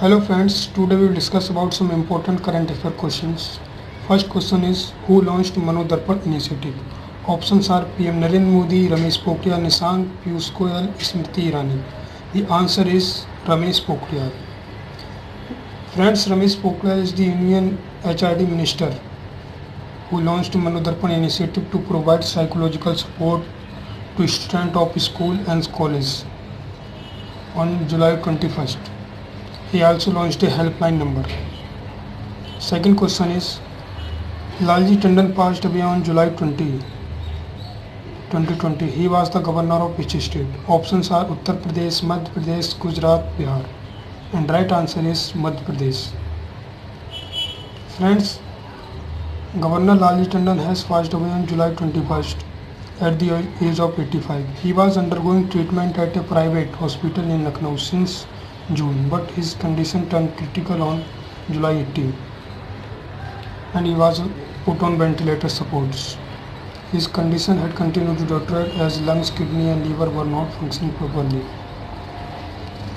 Hello friends, today we will discuss about some important current affair questions. First question is who launched Mano Darpan initiative? Options are PM Narendra Modi, Ramesh Pokhriyal Nishank, Piyush Goyal, Smriti Irani. The answer is Ramesh Pokhriyal. Friends, Ramesh Pokhriyal is the Union HRD Minister who launched Mano Darpan initiative to provide psychological support to students of school and college on July 21st. He also launched a helpline number. Second question is Lalji Tandon passed away on July 20, 2020. He was the governor of which state? Options are Uttar Pradesh, Madhya Pradesh, Gujarat, Bihar. And right answer is Madhya Pradesh. Friends, Governor Lalji Tandon has passed away on July 21st at the age of 85. He was undergoing treatment at a private hospital in Lucknow since June, but his condition turned critical on July 18 and he was put on ventilator supports. His condition had continued to deteriorate as lungs, kidney and liver were not functioning properly.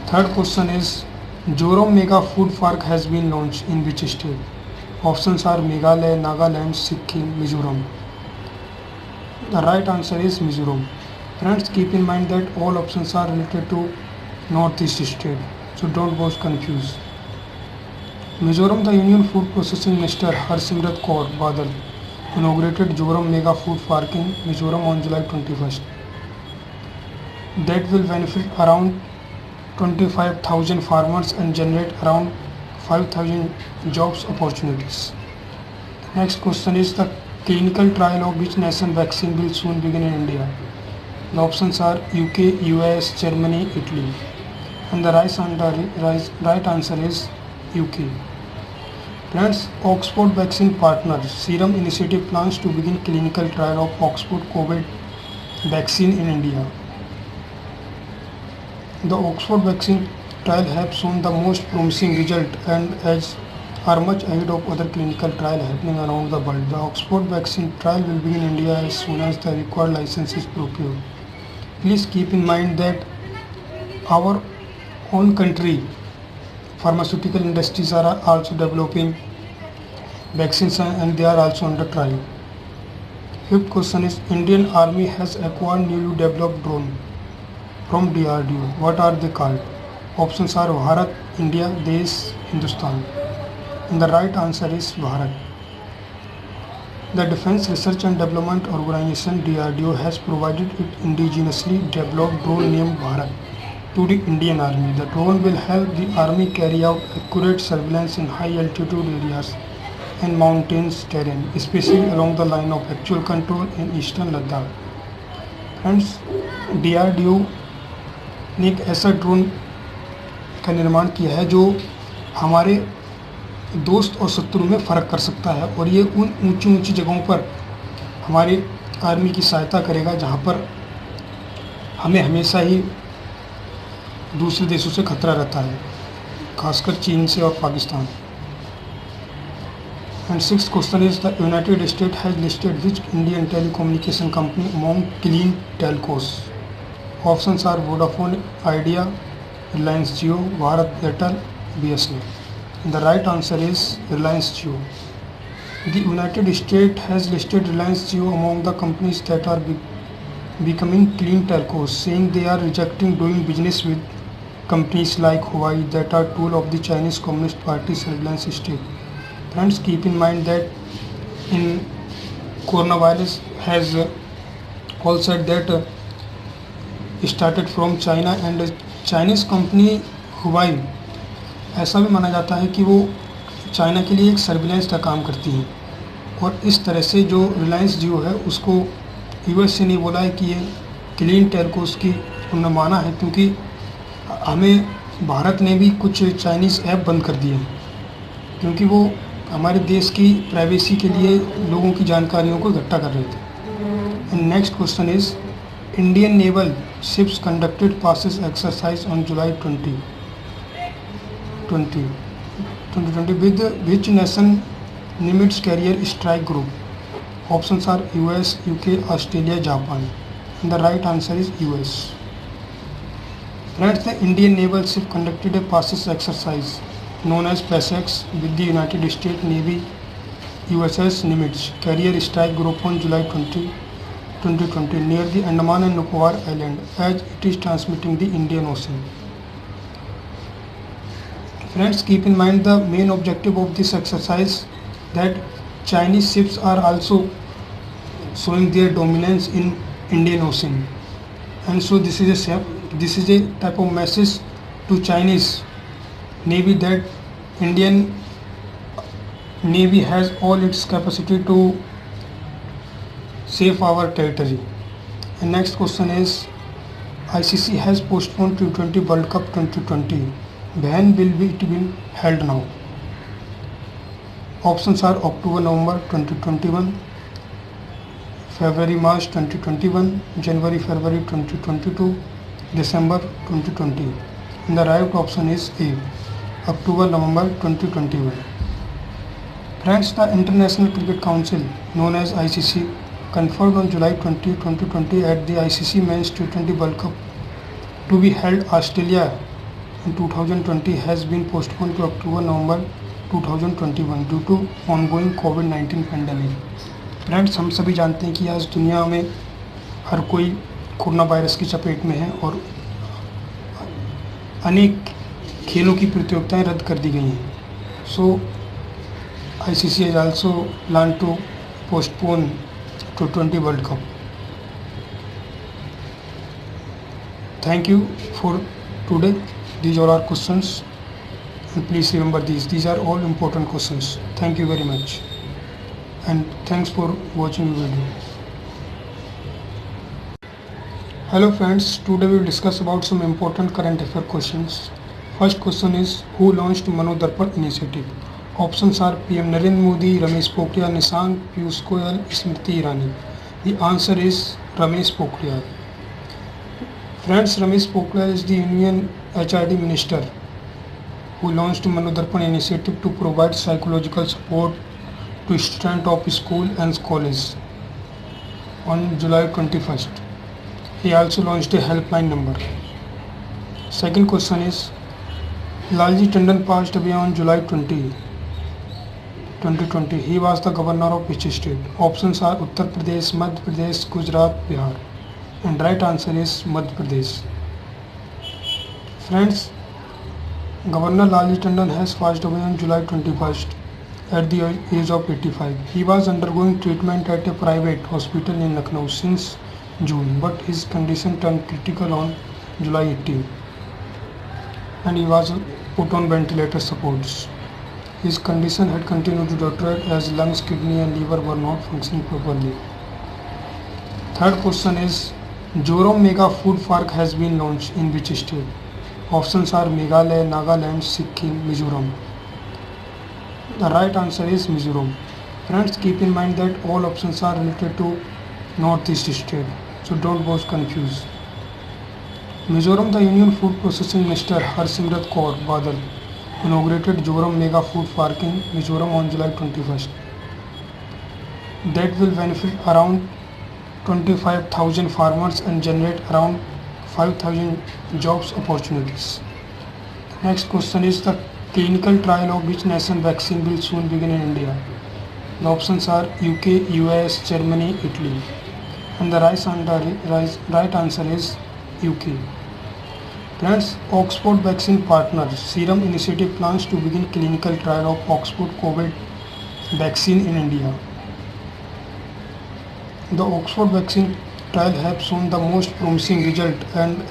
Third question is Joram Mega Food Park has been launched in which state? Options are Meghalaya, Nagaland, Sikkim, Mizoram. The right answer is Mizoram. Friends, keep in mind that all options are related to Northeast state, so don't get confused. Mizoram, the Union Food Processing Minister Harsimrat Kaur Badal inaugurated Joram Mega Food Park in Mizoram on July 21st. That will benefit around 25,000 farmers and generate around 5,000 jobs opportunities. Next question is the clinical trial of which nation vaccine will soon begin in India? The options are UK, US, Germany, Italy. And the right answer is UK. Friends, Oxford vaccine partner Serum Initiative plans to begin clinical trial of Oxford COVID vaccine in India. The Oxford vaccine trial have shown the most promising result and are much ahead of other clinical trials happening around the world. The Oxford vaccine trial will begin in India as soon as the required license is procured. Please keep in mind that our own country pharmaceutical industries are also developing vaccines and they are also under trial. Fifth question is Indian Army has acquired newly developed drone from DRDO. What are they called? Options are Bharat, India, Desh, Hindustan. And the right answer is Bharat. The Defense Research and Development Organization DRDO has provided it indigenously developed drone named Bharat to the Indian Army. The drone will help the Army carry out accurate surveillance in high altitude areas and mountains terrain, especially along the line of actual control in eastern Ladakh. Friends, DRDO ने एक ऐसा drone का निर्माण किया है जो हमारे दोस्त और शत्रु में फ़र्क कर सकता है और ये उन ऊंची ऊंची जगहों पर हमारी आर्मी की सहायता करेगा जहां पर हमें हमेशा ही दूसरे देशों से खतरा रहता है, खासकर चीन से और Pakistan. And sixth question is the United States has listed which Indian telecommunication company among clean telcos? Options are Vodafone Idea, Reliance Jio, Bharat Airtel, BSNL. And the right answer is Reliance Jio. The United States has listed Reliance Jio among the companies that are becoming clean telcos, saying they are rejecting doing business with companies like Huawei that are tool of the Chinese Communist Party surveillance state. Friends, keep in mind that in coronavirus has all said that started from China and Chinese company Huawei ऐसा भी माना जाता है कि वो China के लिए एक सर्विलेंस का काम करती हैं और इस तरह से जो रिलायंस जियो है उसको यूएस से नहीं बोला है कि ये क्लीन टेलकोस की उन्होंने माना है क्योंकि हमें भारत ने भी कुछ चाइनीज़ ऐप बंद कर दिए क्योंकि वो हमारे देश की प्राइवेसी के लिए लोगों की जानकारियों को इकट्ठा कर रहे थे. And next question is Indian naval ships conducted passes exercise on July 2020 with which nation named its carrier strike group? Options are US, UK, Australia, Japan. And the right answer is US. Friends, the Indian naval ship conducted a passes exercise known as PASEX with the United States Navy USS Nimitz carrier strike group on July 2020 near the Andaman and Nicobar Island as it is transmitting the Indian Ocean. Friends, keep in mind the main objective of this exercise that Chinese ships are also showing their dominance in Indian Ocean, and so this is a type of message to Chinese Navy that Indian Navy has all its capacity to save our territory. And next question is ICC has postponed T20 World Cup 2020. When will it be held now? Options are October November 2021, February March 2021, January February 2022, December 2020. And the right option is A, October November 2021. Friends, the International Cricket Council, known as ICC, conferred on July 20, 2020 at the ICC Men's T20 World Cup to be held Australia in 2020 has been postponed to October-November 2021 due to ongoing COVID-19 pandemic. Friends, हम सभी जानते हैं कि आज दुनिया में हर कोई corona virus की चपेट में है और अनेक खेलों की प्रतियोगिताएं रद्द कर दी गई हैं. सो ICC has also planned to postpone T20 World Cup. Thank you for today. These are our questions, and please remember these are all important questions. Thank you very much, and thanks for watching the video. Hello friends, today we will discuss about some important current affair questions. First question is, who launched Mano Darpan initiative? Options are PM Narendra Modi, Ramesh Pokhriyal Nishank, Piyush Goyal, Smriti Irani. The answer is Ramesh Pokhriyal. Friends, Ramesh Pokhriyal is the Union HRD Minister who launched Mano Darpan initiative to provide psychological support to students of school and college on July 21st. He also launched a helpline number. Second question is, Lalji Tandon passed away on July 20, 2020. He was the governor of which state? Options are Uttar Pradesh, Madhya Pradesh, Gujarat, Bihar. And right answer is Madhya Pradesh. Friends, Governor Lalji Tandon has passed away on July 21st at the age of 85. He was undergoing treatment at a private hospital in Lucknow since June, but his condition turned critical on July 18, and he was put on ventilator supports. His condition had continued to deteriorate as lungs, kidney and liver were not functioning properly. Third question is, Joram Mega Food Park has been launched in which state? Options are Meghalaya, Nagaland, Sikkim, Mizoram. The right answer is Mizoram. Friends, keep in mind that all options are related to northeast state, so don't get confused. Mizoram, the Union Food Processing Minister Harsimrat Kaur Badal inaugurated Joram Mega Food Park in Mizoram on July 21st. That will benefit around 25,000 farmers and generate around 5,000 jobs opportunities. The next question is, the clinical trial of which nation vaccine will soon begin in India? The options are UK, US, Germany, Italy. And the right answer is UK. Friends, Oxford vaccine partner Serum Initiative plans to begin clinical trial of Oxford COVID vaccine in India. The Oxford vaccine trial have shown the most promising result and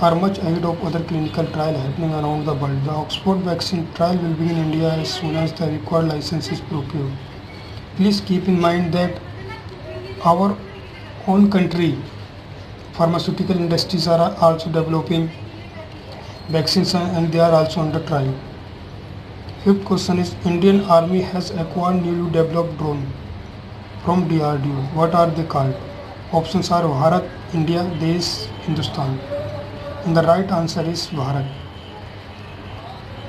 are much ahead of other clinical trials happening around the world. The Oxford vaccine trial will begin in India as soon as the required license is procured. Please keep in mind that our own country pharmaceutical industries are also developing vaccines and they are also under trial. Fifth question is, Indian Army has acquired newly developed drone from DRDO. What are they called? Options are Bharat, India, Desh, Hindustan. And the right answer is Bharat.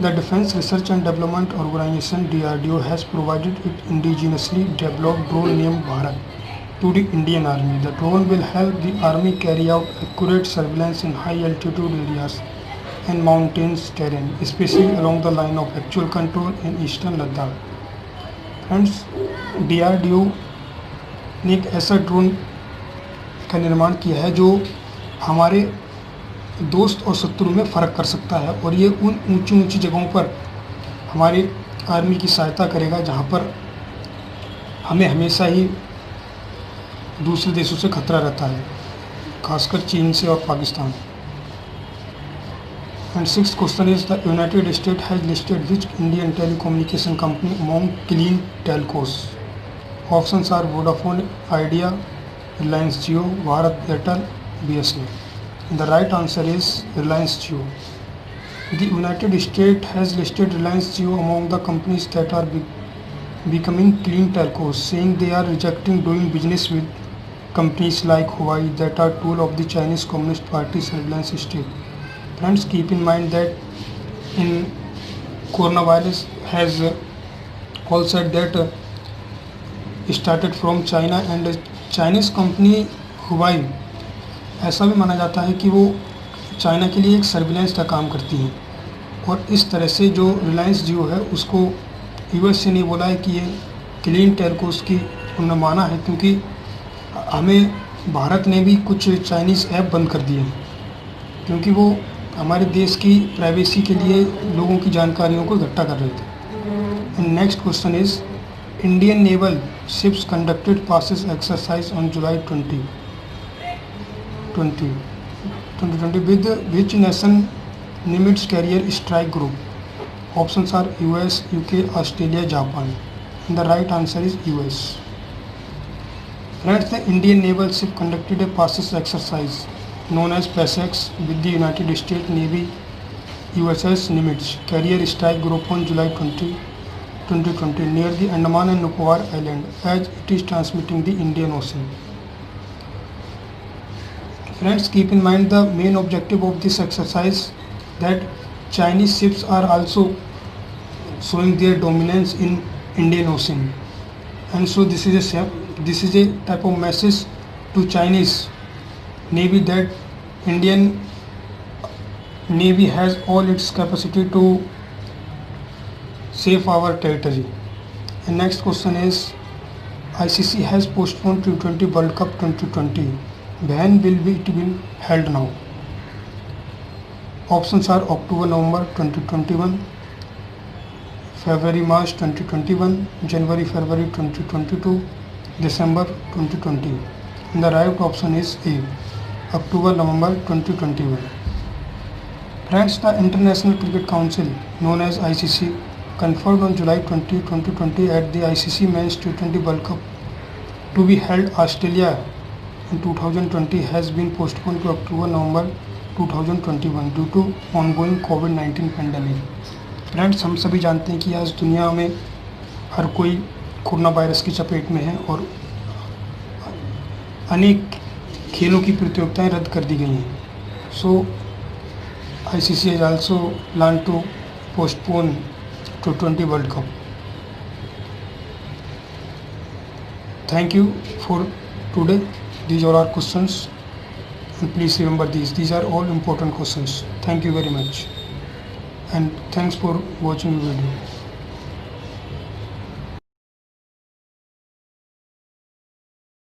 The Defense Research and Development Organization DRDO has provided it indigenously developed drone named Bharat to the Indian Army. The drone will help the Army carry out accurate surveillance in high altitude areas and mountainous terrain, especially along the line of actual control in eastern Ladakh. Friends, DRDO ने एक ऐसा drone का निर्माण किया है जो हमारे दोस्त और शत्रु में फ़र्क कर सकता है, और ये उन ऊंची ऊंची जगहों पर हमारी आर्मी की सहायता करेगा जहां पर हमें हमेशा ही दूसरे देशों से खतरा रहता है, खासकर चीन से और Pakistan. And sixth question is the United State has listed which Indian telecommunication company among clean telcos? Options are Vodafone Idea, Reliance Jio, Bharat Airtel, BSNL. The right answer is Reliance Jio. The United States has listed Reliance Jio among the companies that are becoming clean telcos, saying they are rejecting doing business with companies like Huawei that are tool of the Chinese Communist Party's Reliance state. Friends, keep in mind that in coronavirus has all said that started from China, and Chinese company Huawei ऐसा भी माना जाता है कि वो China के लिए एक सर्विलेंस का काम करती हैं, और इस तरह से जो रिलायंस जियो है उसको यूएस ने बोला है कि ये क्लीन टेलकोस की उन्होंने माना है, क्योंकि हमें भारत ने भी कुछ चाइनीज़ ऐप बंद कर दिए हैं क्योंकि वो हमारे देश की प्राइवेसी के लिए लोगों की जानकारियों को इकट्ठा कर रहे थे। And next question is Indian naval ships conducted passes exercise on July 2020 with which nation name its carrier strike group? Options are US, UK, Australia, Japan. And the right answer is US. Friends, the Indian naval ship conducted a passes exercise known as PASEX with the United States Navy USS Nimitz carrier strike group on July 2020 near the Andaman and Nicobar Island as it is transmitting the Indian Ocean. Friends, keep in mind the main objective of this exercise that Chinese ships are also showing their dominance in Indian Ocean, and so this is a type of message to Chinese Navy that Indian Navy has all its capacity to save our territory. And next question is ICC has postponed T20 World Cup 2020. When will it be held now? Options are October November 2021, February March 2021, January February 2022, December 2020. And the right option is A, October November 2021. Friends, the International Cricket Council known as ICC confirmed on July 20, 2020 at the ICC Men's T20 World Cup to be held Australia in 2020 has been postponed to October November 2021 due to ongoing COVID-19 pandemic. Friends, हम सभी जानते हैं कि आज दुनिया में हर कोई corona virus की चपेट में है और अनेक खेलों की प्रतियोगिताएं रद्द कर दी गई हैं। सो ICC has also planned to postpone T20 World Cup. Thank you for today. These are our questions, and please remember these are all important questions. Thank you very much, and thanks for watching the video.